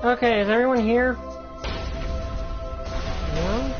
Okay, is everyone here? No?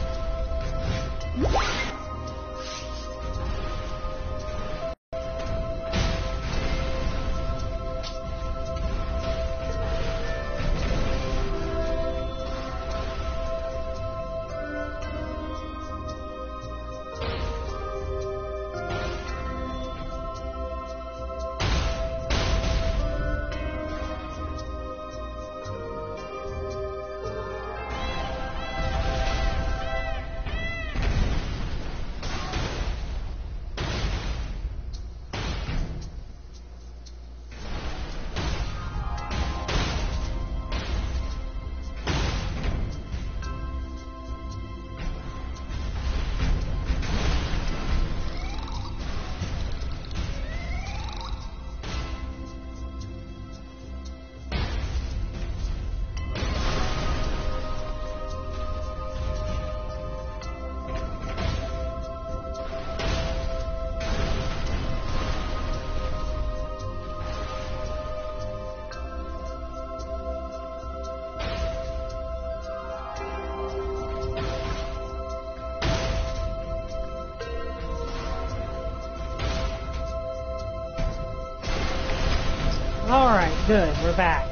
Alright, good, we're back.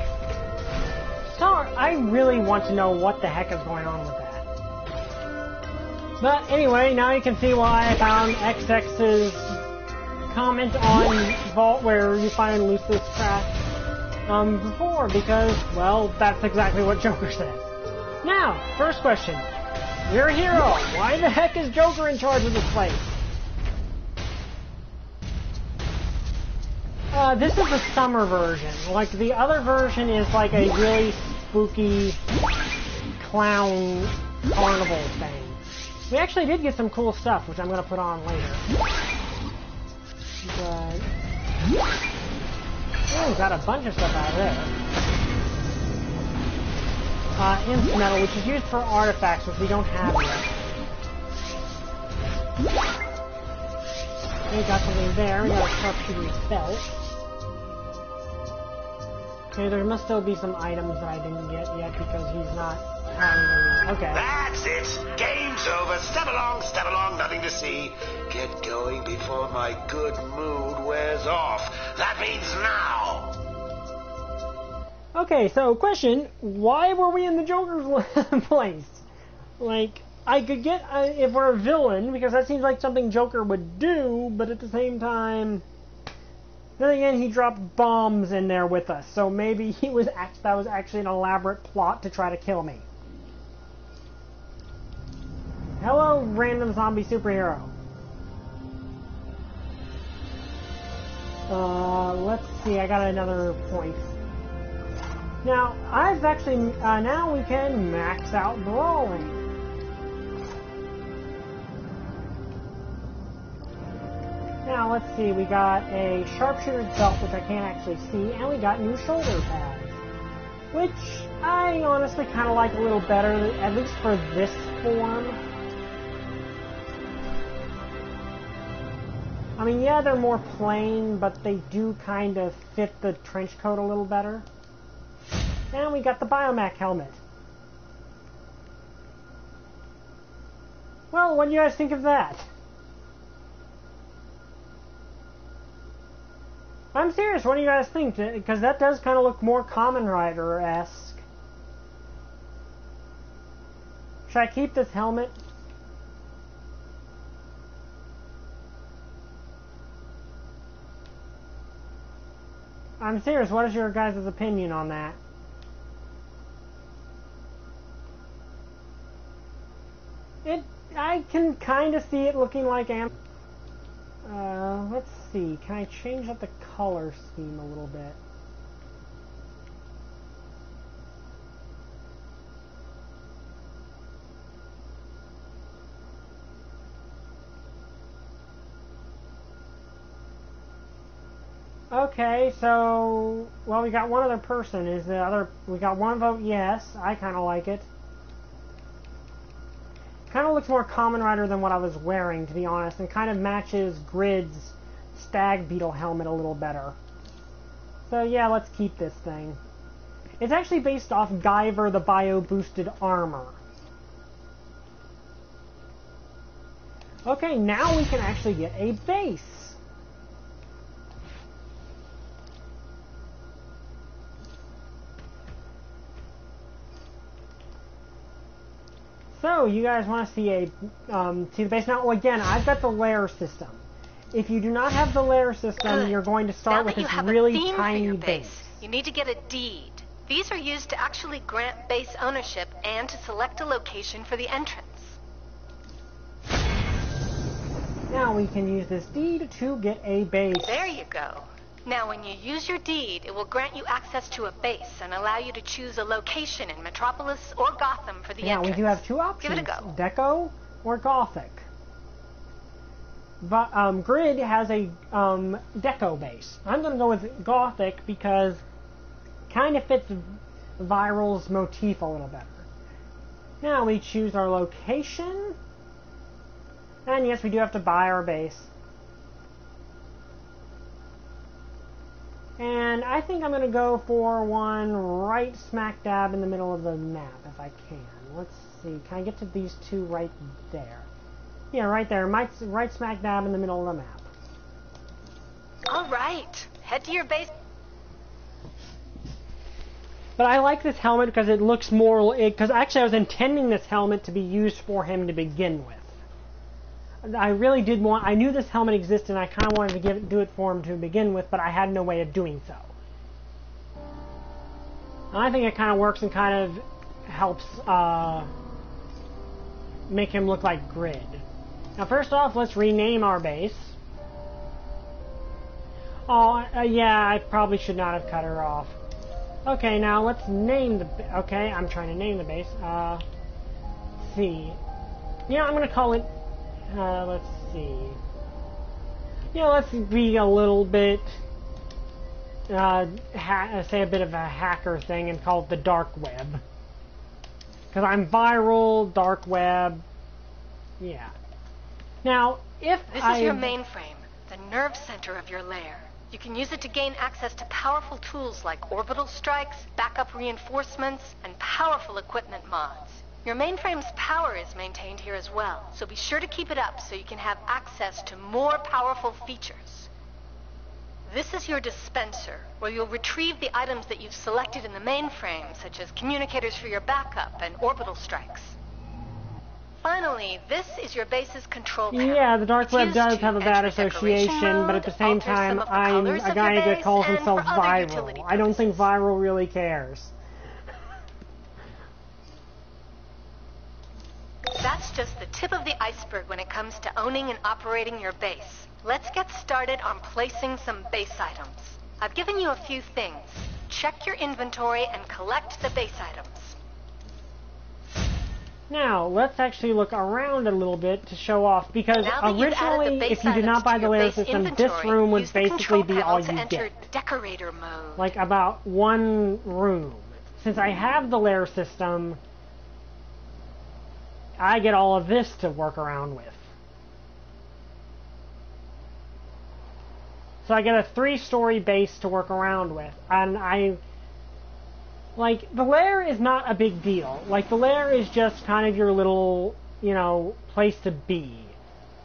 So, I really want to know what the heck is going on with that. But anyway, now you can see why I found XX's comment on Vault where you find Lucis Craft before, because, well, that's exactly what Joker says. Now, first question. You're a hero. Why the heck is Joker in charge of this place? This is the summer version. Like, the other version is like a really spooky clown carnival thing. We actually did get some cool stuff, which I'm going to put on later. But... oh, got a bunch of stuff out of there. Imp metal, which is used for artifacts, which we don't have yet. We got something there. We got a sharpshooter's belt. Okay, there must still be some items that I didn't get yet because he's not having any. Okay. That's it! Game's over! Step along, nothing to see. Get going before my good mood wears off. That means now! Okay, so question, why were we in the Joker's place? Like, I could get if we're a villain, because that seems like something Joker would do, but at the same time... then again, he dropped bombs in there with us, so maybe that was actually an elaborate plot to try to kill me. Hello, random zombie superhero. Let's see, I got another point. Now, I've actually, now we can max out brawling. Now, let's see, we got a sharpshooter's belt, which I can't actually see, and we got new shoulder pads. Which I honestly kind of like a little better, at least for this form. I mean, yeah, they're more plain, but they do kind of fit the trench coat a little better. And we got the Biomech helmet. Well, what do you guys think of that? I'm serious, what do you guys think? Because that does kind of look more Kamen Rider-esque. Should I keep this helmet? I'm serious, what is your guys' opinion on that? I can kind of see it looking like let's see, can I change up the color scheme a little bit? Okay, so, well, we got one other person. We got one vote yes. I kind of like it. Kind of looks more Kamen Rider than what I was wearing, to be honest, and kind of matches Grid's Stag Beetle helmet a little better. So yeah, let's keep this thing. It's actually based off Guyver the Bio-Boosted Armor. Okay, now we can actually get a base. So, you guys want to see see the base? Now, again, I've got the lair system. If you do not have the lair system, you're going to start with this really tiny base. You need to get a deed. These are used to actually grant base ownership and to select a location for the entrance. Now we can use this deed to get a base. There you go. Now when you use your deed, it will grant you access to a base and allow you to choose a location in Metropolis or Gotham for the entrance. Yeah, we do have two options. Give it a go. Deco or Gothic. But Grid has a Deco base. I'm going to go with Gothic because it kind of fits Viral's motif a little better. Now we choose our location. And yes, we do have to buy our base. And I think I'm going to go for one right smack dab in the middle of the map, if I can. Let's see, can I get to these two right there? Yeah, right there, right smack dab in the middle of the map. Alright, head to your base. But I like this helmet because it looks more, because actually I was intending this helmet to be used for him to begin with. I really did want, I knew this helmet existed and I kind of wanted to do it for him to begin with, but I had no way of doing so. And I think it kind of works and kind of helps make him look like Grid. Now first off, let's rename our base. Oh, yeah, I probably should not have cut her off. Okay, now let's name the, okay, I'm trying to name the base. Let's see. Yeah, I'm going to call it, let's see. Yeah, let's be a little bit, say a bit of a hacker thing and call it the dark web. Because I'm Viral, dark web, yeah. Now, if This is your mainframe, the nerve center of your lair. You can use it to gain access to powerful tools like orbital strikes, backup reinforcements, and powerful equipment mods. Your mainframe's power is maintained here as well, so be sure to keep it up so you can have access to more powerful features. This is your dispenser, where you'll retrieve the items that you've selected in the mainframe, such as communicators for your backup and orbital strikes. Finally, this is your base's control panel. Yeah, the dark web does have a bad enter association, decoration but at the mode, same alter some time, of the I'm colors a of guy your that base, calls and himself for other utility Viral. I don't think purposes. Viral really cares. That's just the tip of the iceberg when it comes to owning and operating your base. Let's get started on placing some base items. I've given you a few things. Check your inventory and collect the base items. Now, let's actually look around a little bit to show off, because Now that you've added originally, the base if you did not items buy to the your layer base system, this inventory, room would use the basically control be panel all to you enter get. decorator mode. Like, about one room. Since I have the layer system, I get all of this to work around with. So I get a 3-story base to work around with, and like, the lair is not a big deal. Like, the lair is just kind of your little, you know, place to be.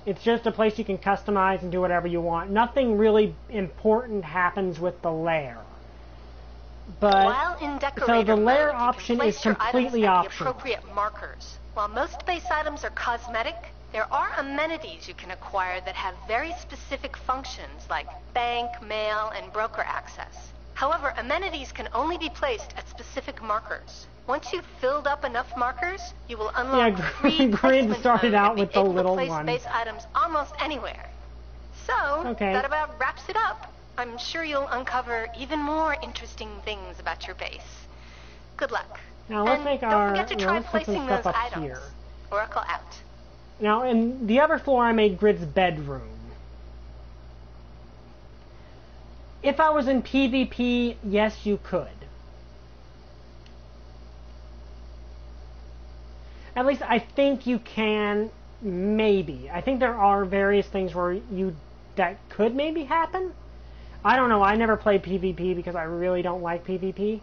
It's just a place you can customize and do whatever you want. Nothing really important happens with the lair. But, While in decorator so the lair mode, option you can is place your completely items at optional. the appropriate markers. While most base items are cosmetic, there are amenities you can acquire that have very specific functions like bank, mail, and broker access. However, amenities can only be placed at specific markers. Once you've filled up enough markers, you will unlock free Grid placement started mode out and be with the able little to place one. base items almost anywhere. So, Okay. that about wraps it up. I'm sure you'll uncover even more interesting things about your base. Good luck. Now let's And make don't our, forget to now try let's put some placing stuff those up items. here. Oracle out. Now, in the other floor, I made Grid's bedroom. If I was in PvP, yes, you could. At least I think you can, maybe. I think there are various things where that could maybe happen. I don't know, I never played PvP because I really don't like PvP.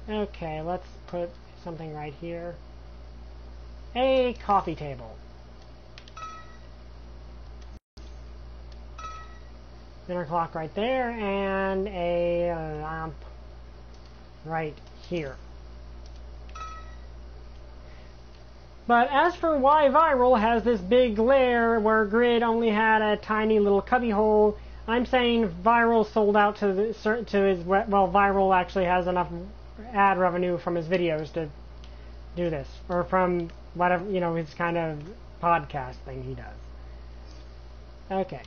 Okay, let's put something right here. A coffee table. Dinner clock right there, and a lamp right here. But as for why Viral has this big lair where Grid only had a tiny little cubby hole, I'm saying Viral sold out to his, well, Viral actually has enough ad revenue from his videos to do this, or from whatever, you know, his kind of podcast thing he does. Okay.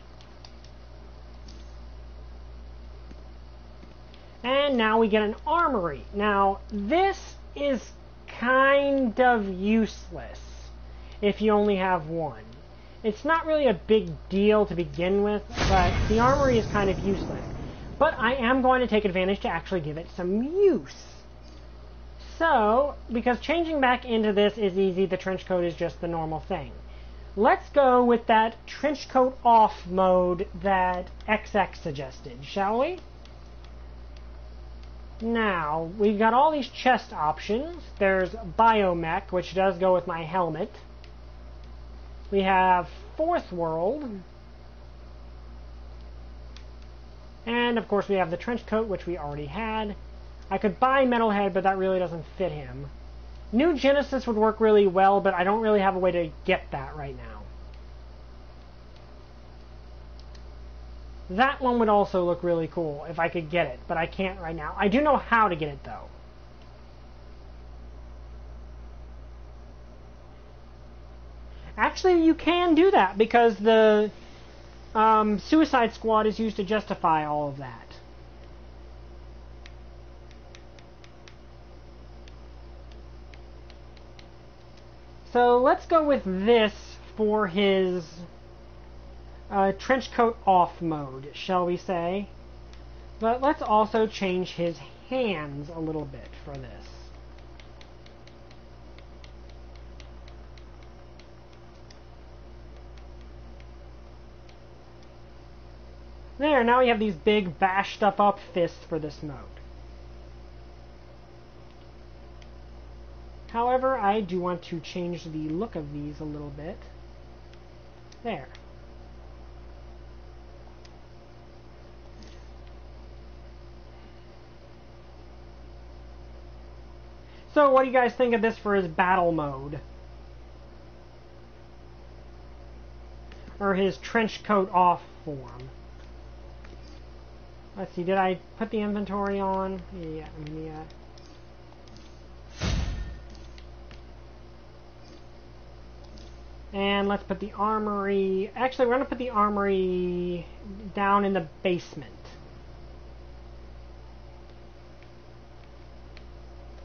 And now we get an armory. Now, this is kind of useless if you only have one. It's not really a big deal to begin with, but the armory is kind of useless. But I am going to take advantage to actually give it some use. So, because changing back into this is easy, the trench coat is just the normal thing. Let's go with that trench coat off mode that XX suggested, shall we? Now, we've got all these chest options. There's Biomech, which does go with my helmet. We have Fourth World. And, of course, we have the trench coat, which we already had. I could buy Metalhead, but that really doesn't fit him. New Genesis would work really well, but I don't really have a way to get that right now. That one would also look really cool if I could get it, but I can't right now. I do know how to get it, though. Actually, you can do that, because the Suicide Squad is used to justify all of that. So let's go with this for his trench coat off mode, shall we say. But let's also change his hands a little bit for this. There, now we have these big bashed up fists for this mode. However, I do want to change the look of these a little bit. There. So, what do you guys think of this for his battle mode? Or his trench coat off form? Let's see, did I put the inventory on? Yeah. And let's put the armory... Actually, we're going to put the armory down in the basement.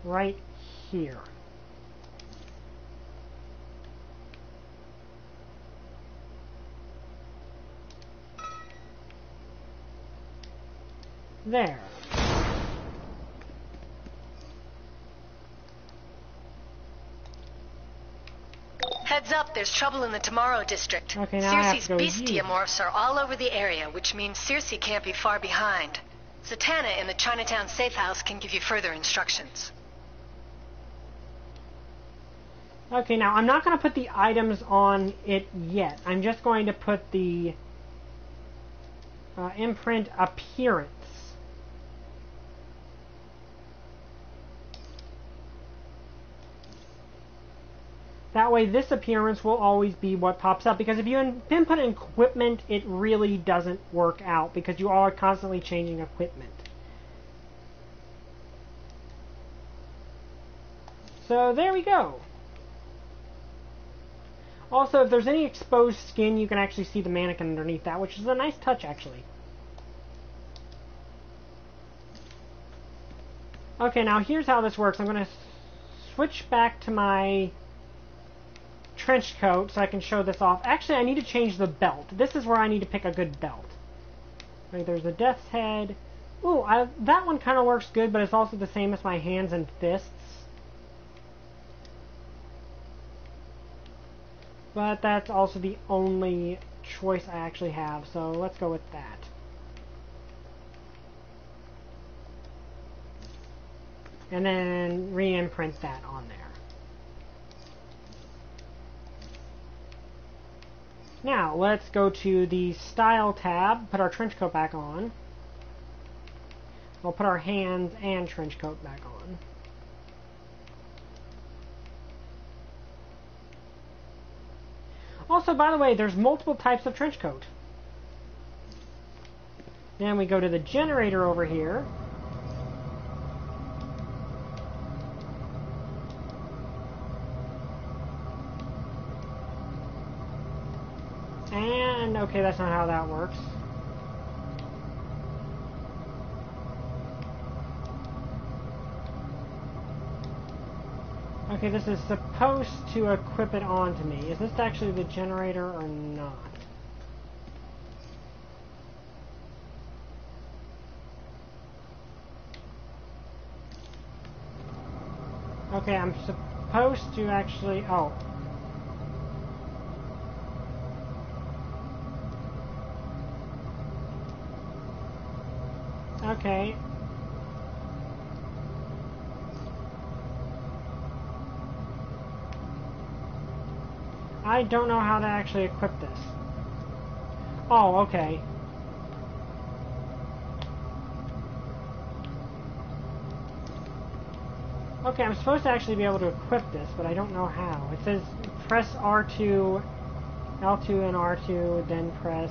Right here. There. Heads up, there's trouble in the Tomorrow District. Okay, now I have Circe's to go bestiamorphs are all over the area, which means Circe can't be far behind. Zatanna in the Chinatown safe house can give you further instructions. Okay, now I'm not going to put the items on it yet. I'm just going to put the imprint appearance. That way this appearance will always be what pops up, because if you input equipment, it really doesn't work out, because you are constantly changing equipment. So there we go. Also, if there's any exposed skin, you can actually see the mannequin underneath that, which is a nice touch, actually. Okay, now here's how this works. I'm going to switch back to my trench coat so I can show this off. Actually, I need to change the belt. This is where I need to pick a good belt. Right, there's the Death's Head. Ooh, that one kind of works good, but it's also the same as my hands and fists. But that's also the only choice I actually have, so let's go with that. and then re-imprint that on there. Now, let's go to the Style tab, put our trench coat back on. We'll put our hands and trench coat back on. Also, by the way, there's multiple types of trench coat. Then we go to the generator over here. And, okay, that's not how that works. Okay, this is supposed to equip it onto me. Is this actually the generator or not? Okay, I'm supposed to actually... Oh. Okay. I don't know how to actually equip this. Oh, okay. Okay, I'm supposed to actually be able to equip this, but I don't know how. It says press R2, L2 and R2, then press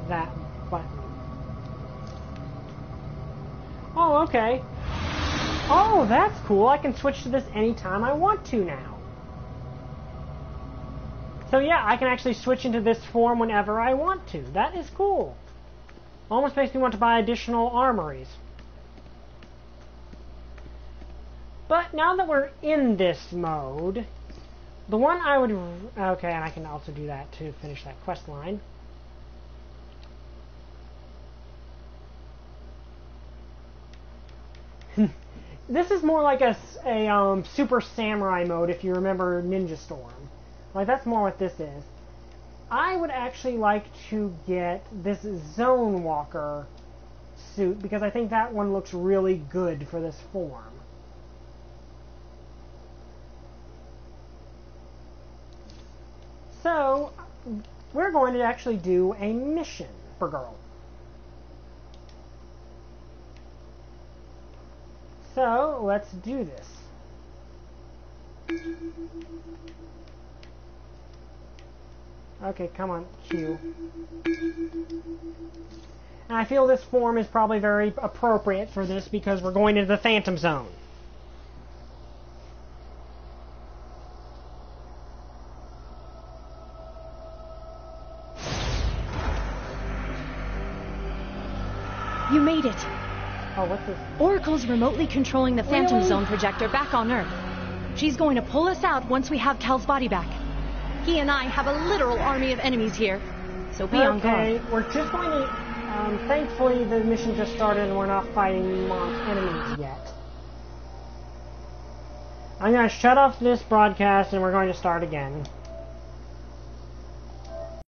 that button. Oh, okay. Oh, that's cool. I can switch to this anytime I want to now. So yeah, I can actually switch into this form whenever I want to. That is cool. Almost makes me want to buy additional armories. But now that we're in this mode, the one I would... Okay, and I can also do that to finish that quest line. This is more like a Super Samurai mode, if you remember Ninja Storm. Like, that's more what this is. I would actually like to get this Zone Walker suit, because I think that one looks really good for this form. So, we're going to actually do a mission for Girl. So, let's do this. Okay, come on, Q. And I feel this form is probably very appropriate for this because we're going into the Phantom Zone. You made it. Oh, what's this? Oracle's remotely controlling the Phantom Zone projector back on Earth. She's going to pull us out once we have Cal's body back. He and I have a literal army of enemies here, so be on guard. Okay, we're just going to... thankfully, the mission just started and we're not fighting enemies yet. I'm going to shut off this broadcast and we're going to start again.